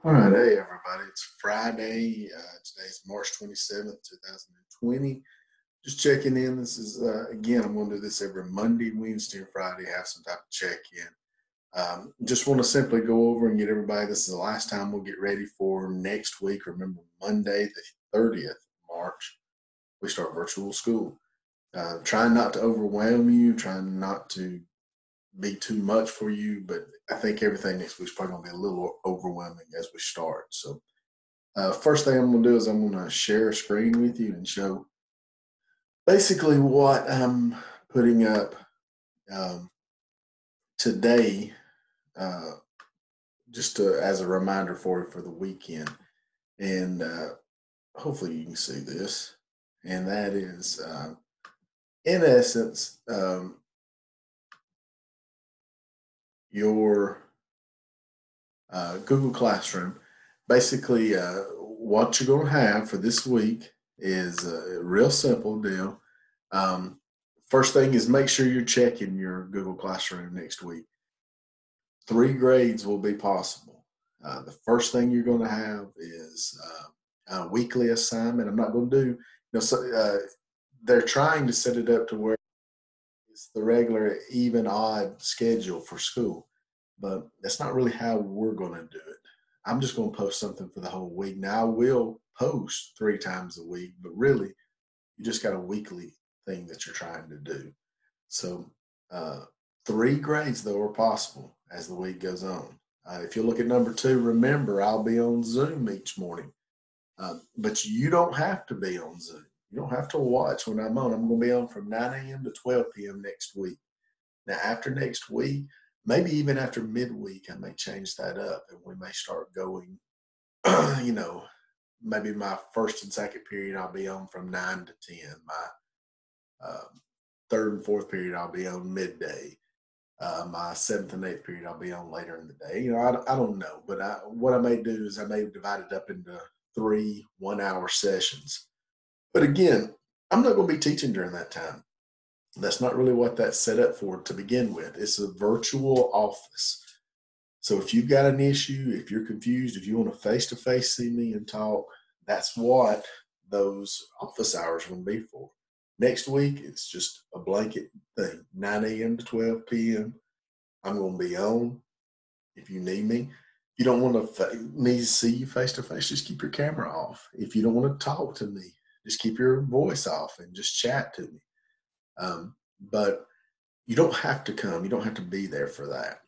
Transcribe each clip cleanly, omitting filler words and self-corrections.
All right, hey everybody. It's Friday. Today's March 27th, 2020. Just checking in. This is again. I'm going to do this every Monday, Wednesday, and Friday. Have some type of check in. Just want to simply go over and get everybody. This is the last time we'll get ready for next week. Remember, Monday the 30th of March, we start virtual school. Trying not to overwhelm you. Trying not to be too much for you, but I think everything next week's probably going to be a little overwhelming as we start. So first thing I'm going to do is I'm going to share a screen with you and show basically what I'm putting up um, today, uh, just as a reminder for the weekend. And hopefully you can see this. And that is, in essence, your Google Classroom. Basically, what you're going to have for this week is a real simple deal. Um, First thing is make sure you're checking your Google Classroom next week. 3 grades will be possible. The first thing you're going to have is a weekly assignment. I'm not going to do, they're trying to set it up to where it's the regular, even, odd schedule for school, but that's not really how we're going to do it. I'm just going to post something for the whole week. Now, I will post 3 times a week, but really, you just got a weekly thing that you're trying to do. So, 3 grades, though, are possible as the week goes on. If you look at number 2, remember, I'll be on Zoom each morning. But you don't have to be on Zoom. You don't have to watch when I'm on. I'm going to be on from 9 a.m. to 12 p.m. next week. Now, after next week, maybe even after midweek, I may change that up and we may start going, you know, maybe my first and second period, I'll be on from 9 to 10. My third and fourth period, I'll be on midday. My seventh and eighth period, I'll be on later in the day. I don't know, but what I may do is I may divide it up into 3 1-hour sessions. But again, I'm not going to be teaching during that time. That's not really what that's set up for to begin with. It's a virtual office. So if you've got an issue, if you're confused, if you want to face see me and talk, that's what those office hours will be for. Next week, it's just a blanket thing, 9 a.m. to 12 p.m. I'm going to be on if you need me. If you don't want me to see you face to face, just keep your camera off. If you don't want to talk to me, just keep your voice off and just chat to me. But you don't have to come. You don't have to be there for that.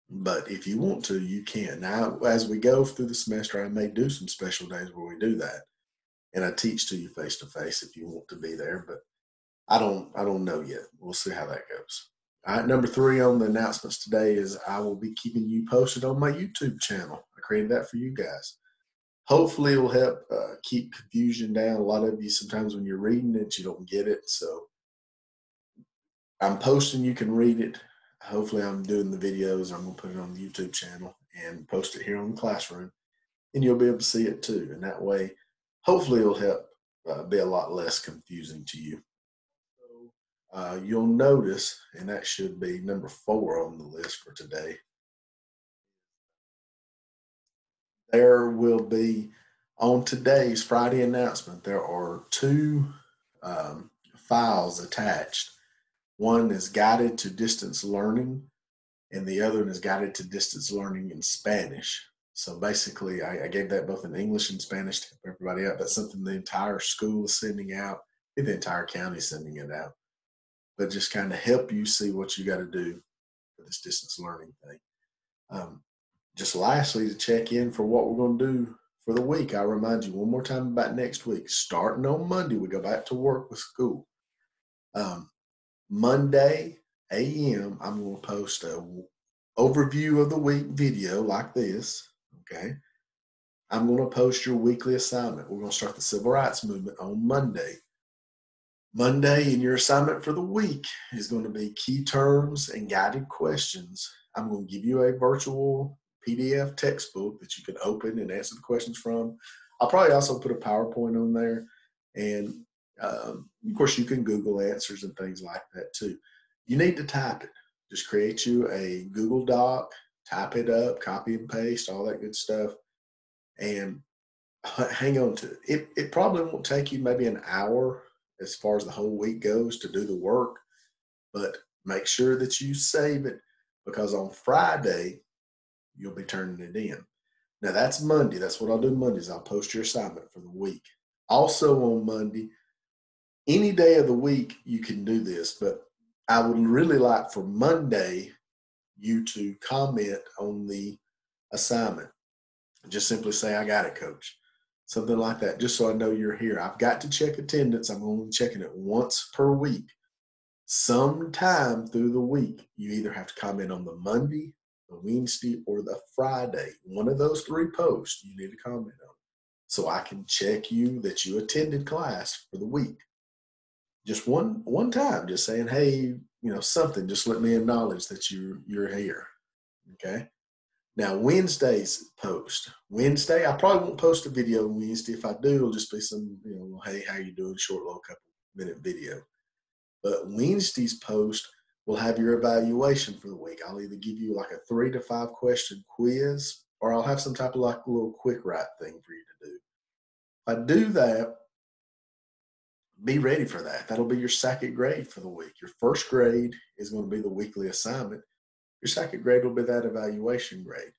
But if you want to, you can. Now, as we go through the semester, I may do some special days where we do that, and I teach to you face to face if you want to be there. But I don't know yet. We'll see how that goes. All right, number 3 on the announcements today is I will be keeping you posted on my YouTube channel. I created that for you guys. Hopefully, it will help keep confusion down. A lot of you, sometimes when you're reading it, you don't get it. So I'm posting, you can read it. Hopefully, I'm doing the videos. I'm going to put it on the YouTube channel and post it here on the classroom, and you'll be able to see it too. And that way, hopefully, it'll help be a lot less confusing to you. You'll notice, and that should be number 4 on the list for today, there will be, on today's Friday announcement, there are 2 files attached. One is guided to distance learning, and the other one is guided to distance learning in Spanish. So basically, I gave that both in English and Spanish to help everybody out. That's something the entire school is sending out, the entire county is sending it out. But just kind of help you see what you got to do for this distance learning thing. Just lastly, to check in for what we're going to do for the week, I'll remind you one more time about next week. Starting on Monday, we go back to work with school. Monday a.m., I'm going to post a overview of the week video like this, okay? I'm going to post your weekly assignment. We're going to start the civil rights movement on Monday. Monday, and your assignment for the week is going to be key terms and guided questions. I'm going to give you a virtual PDF textbook that you can open and answer the questions from. I'll probably also put a PowerPoint on there. And of course, you can Google answers and things like that too. You need to type it. Just create you a Google Doc, type it up, copy and paste, all that good stuff. and hang on to it. It probably won't take you maybe an hour as far as the whole week goes to do the work, but make sure that you save it, because on Friday, you'll be turning it in. Now that's Monday. That's what I'll do Mondays. I'll post your assignment for the week. Also on Monday, any day of the week you can do this, but I would really like for Monday you to comment on the assignment. Just simply say, I got it, coach. Something like that, just so I know you're here. I've got to check attendance. I'm only checking it once per week. Sometime through the week, you either have to comment on the Monday, the Wednesday, or the Friday. One of those three posts you need to comment on, so I can check you that you attended class for the week. Just one time, just saying, hey, something. Just let me acknowledge that you're here. Okay. Now, Wednesday's post. Wednesday, I probably won't post a video on Wednesday. If I do, it'll just be some, hey, how you doing? Short little couple minute video. But Wednesday's post will have your evaluation for the week. I'll either give you like a 3 to 5 question quiz, or I'll have some type of like a little quick write thing for you to do. If I do that, be ready for that. That'll be your second grade for the week. Your first grade is going to be the weekly assignment. Your second grade will be that evaluation grade.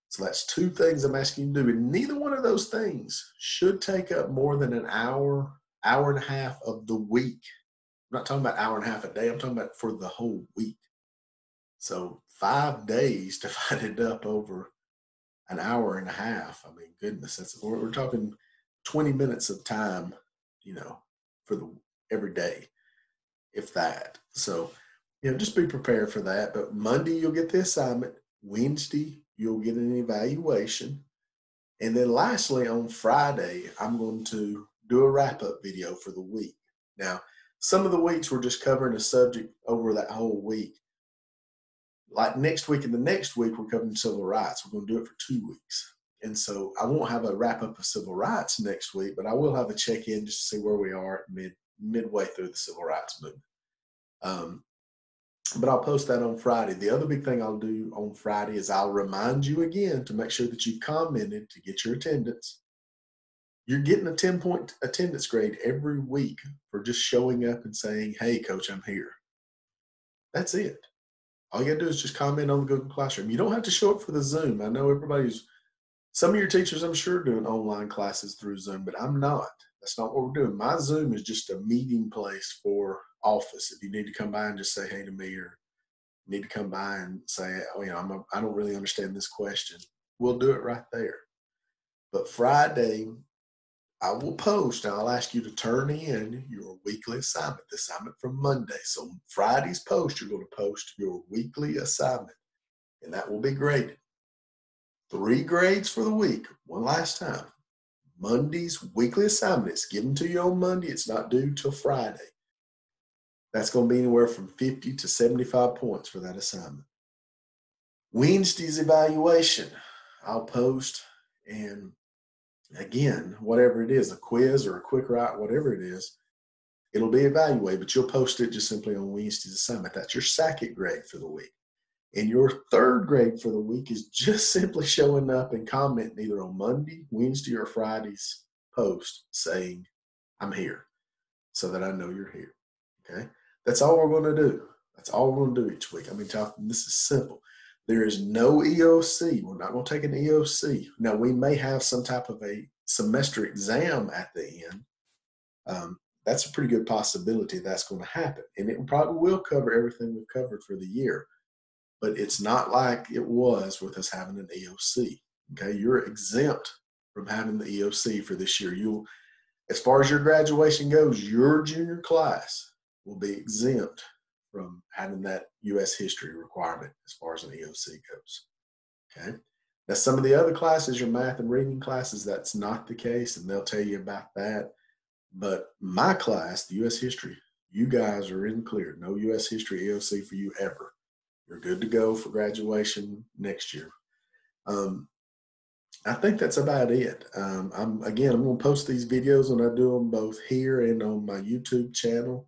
So that's 2 things I'm asking you to do. And neither one of those things should take up more than an hour, hour and a half of the week. I'm not talking about hour and a half a day. I'm talking about for the whole week. So 5 days divided up over an hour and a half. I mean, goodness, we're talking 20 minutes of time, for every day, if that. So, just be prepared for that. But Monday, you'll get the assignment. Wednesday, you'll get an evaluation. And then lastly, on Friday, I'm going to do a wrap-up video for the week. Now, some of the weeks we're just covering a subject over that whole week. Like next week and the next week, we're covering civil rights. We're going to do it for 2 weeks. And so I won't have a wrap-up of civil rights next week, but I will have a check-in just to see where we are midway through the civil rights movement. But I'll post that on Friday. The other big thing I'll do on Friday is I'll remind you again to make sure that you commented to get your attendance. You're getting a 10-point attendance grade every week for just showing up and saying, hey, coach, I'm here. That's it. All you got to do is just comment on the Google Classroom. You don't have to show up for the Zoom. I know some of your teachers, I'm sure, doing online classes through Zoom, but I'm not. That's not what we're doing. My Zoom is just a meeting place for office. If you need to come by and just say hey to me, or need to come by and say, I don't really understand this question, we'll do it right there. But Friday, I will post, and I'll ask you to turn in your weekly assignment, the assignment from Monday. So Friday's post, you're going to post your weekly assignment, and that will be graded. 3 grades for the week. One last time. Monday's weekly assignment is given to you on Monday. It's not due till Friday. That's going to be anywhere from 50 to 75 points for that assignment. Wednesday's evaluation, I'll post, and again, whatever it is, a quiz or a quick write, whatever it is, it'll be evaluated, but you'll post it just simply on Wednesday's assignment. That's your second grade for the week. And your third grade for the week is just simply showing up and commenting either on Monday, Wednesday, or Friday's post saying, I'm here, so that I know you're here. Okay? That's all we're going to do. That's all we're going to do each week. I mean, this is simple. There is no EOC. We're not going to take an EOC. Now, we may have some type of a semester exam at the end. That's a pretty good possibility that's going to happen. And it probably will cover everything we've covered for the year. But it's not like it was with us having an EOC. Okay, you're exempt from having the EOC for this year. As far as your graduation goes, your junior class will be exempt from having that U.S. history requirement as far as an EOC goes. Okay, now some of the other classes, your math and reading classes, that's not the case, and they'll tell you about that. But my class, the U.S. history, you guys are in clear. No U.S. history EOC for you ever. You're good to go for graduation next year. I think that's about it. I'm going to post these videos when I do them both here and on my YouTube channel.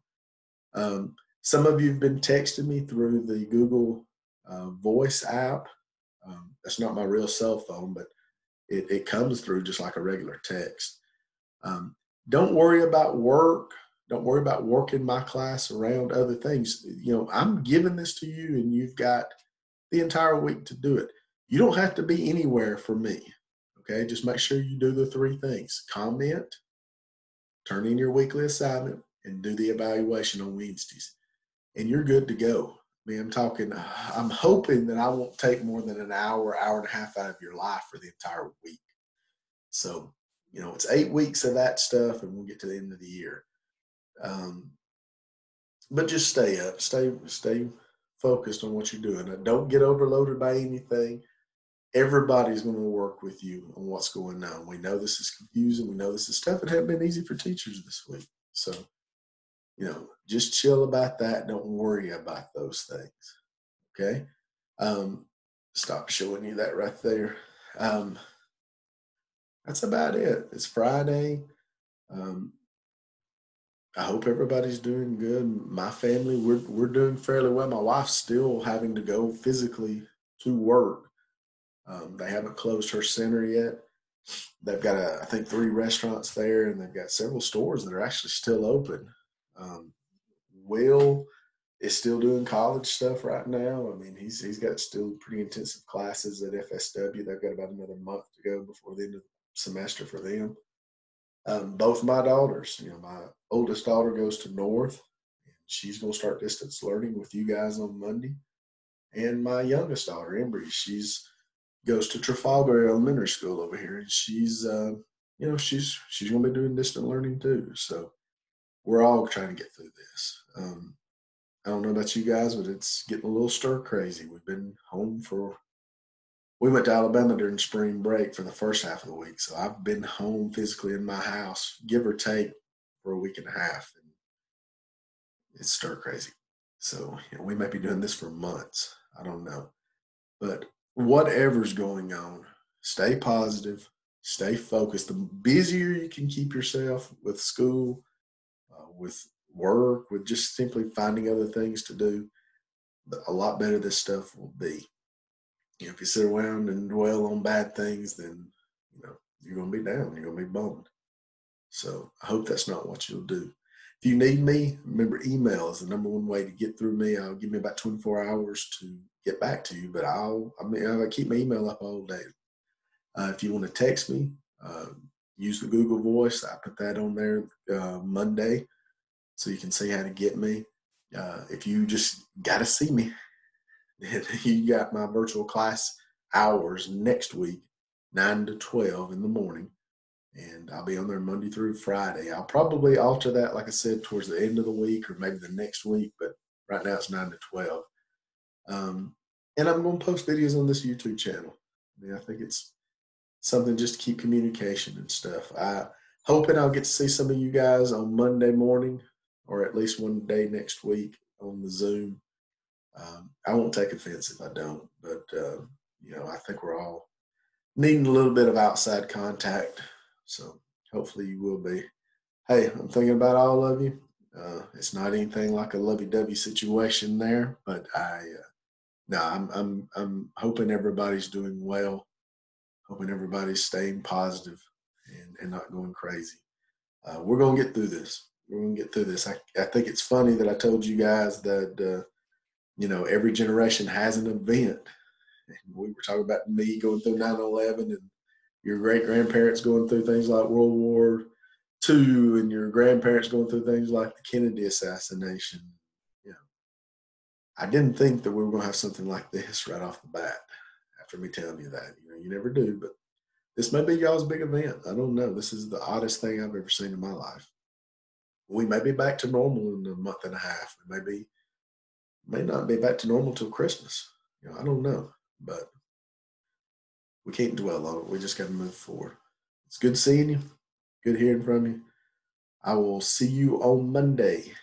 Some of you have been texting me through the Google Voice app. That's not my real cell phone, but It comes through just like a regular text. Don't worry about work. Don't worry about working my class around other things. I'm giving this to you, and you've got the entire week to do it. You don't have to be anywhere for me. Okay, just make sure you do the 3 things: comment, turn in your weekly assignment, and do the evaluation on Wednesdays. And you're good to go. I mean, I'm hoping that I won't take more than an hour, hour and a half out of your life for the entire week. So, it's 8 weeks of that stuff, and we'll get to the end of the year. But just stay up, stay focused on what you're doing. Don't get overloaded by anything. Everybody's going to work with you on what's going on. We know this is confusing. We know this is tough. It hasn't been easy for teachers this week. So, just chill about that. Don't worry about those things. Okay. Stop showing you that right there. That's about it. It's Friday. I hope everybody's doing good. My family, we're doing fairly well. My wife's still having to go physically to work. They haven't closed her center yet. They've got, I think, 3 restaurants there, and they've got several stores that are actually still open. Will is still doing college stuff right now. I mean, he's got still pretty intensive classes at FSW. They've got about another month to go before the end of the semester for them. Both my daughters, my oldest daughter goes to North, and she's going to start distance learning with you guys on Monday. And my youngest daughter, Embry, she's goes to Trafalgar Elementary School over here, and she's she's going to be doing distant learning too. So we're all trying to get through this. I don't know about you guys, but it's getting a little stir crazy. We've been home we went to Alabama during spring break for the first half of the week. So I've been home physically in my house, give or take, for a week and a half. And it's stir crazy. So we might be doing this for months. I don't know. But whatever's going on, stay positive, stay focused. The busier you can keep yourself with school, with work, with just simply finding other things to do, a lot better this stuff will be. If you sit around and dwell on bad things, then you're going to be down. You're going to be bummed. So I hope that's not what you'll do. If you need me, remember, email is the number one way to get through me. I'll give me about 24 hours to get back to you, but I'll keep my email up all day. If you want to text me, use the Google Voice. I put that on there Monday, so you can see how to get me. If you just got to see me, you got my virtual class hours next week, 9 to 12 in the morning, and I'll be on there Monday through Friday. I'll probably alter that, like I said, towards the end of the week or maybe the next week, but right now it's 9 to 12. And I'm going to post videos on this YouTube channel. I think it's something just to keep communication and stuff. Hoping I'll get to see some of you guys on Monday morning, or at least one day next week on the Zoom. I won't take offense if I don't, but I think we're all needing a little bit of outside contact. So hopefully you will be. Hey, I'm thinking about all of you. It's not anything like a lovey-dovey situation there, but I'm hoping everybody's doing well. Hoping everybody's staying positive and not going crazy. We're gonna get through this. We're gonna get through this. I think it's funny that I told you guys that every generation has an event. And we were talking about me going through 9/11 and your great grandparents going through things like World War II, and your grandparents going through things like the Kennedy assassination. I didn't think that we were going to have something like this right off the bat. After me telling you that, you never do, but this may be y'all's big event. I don't know. This is the oddest thing I've ever seen in my life. We may be back to normal in a month and a half. We may not be back to normal till Christmas. I don't know, but we can't dwell on it. We just got to move forward. It's good seeing you. Good hearing from you. I will see you on Monday.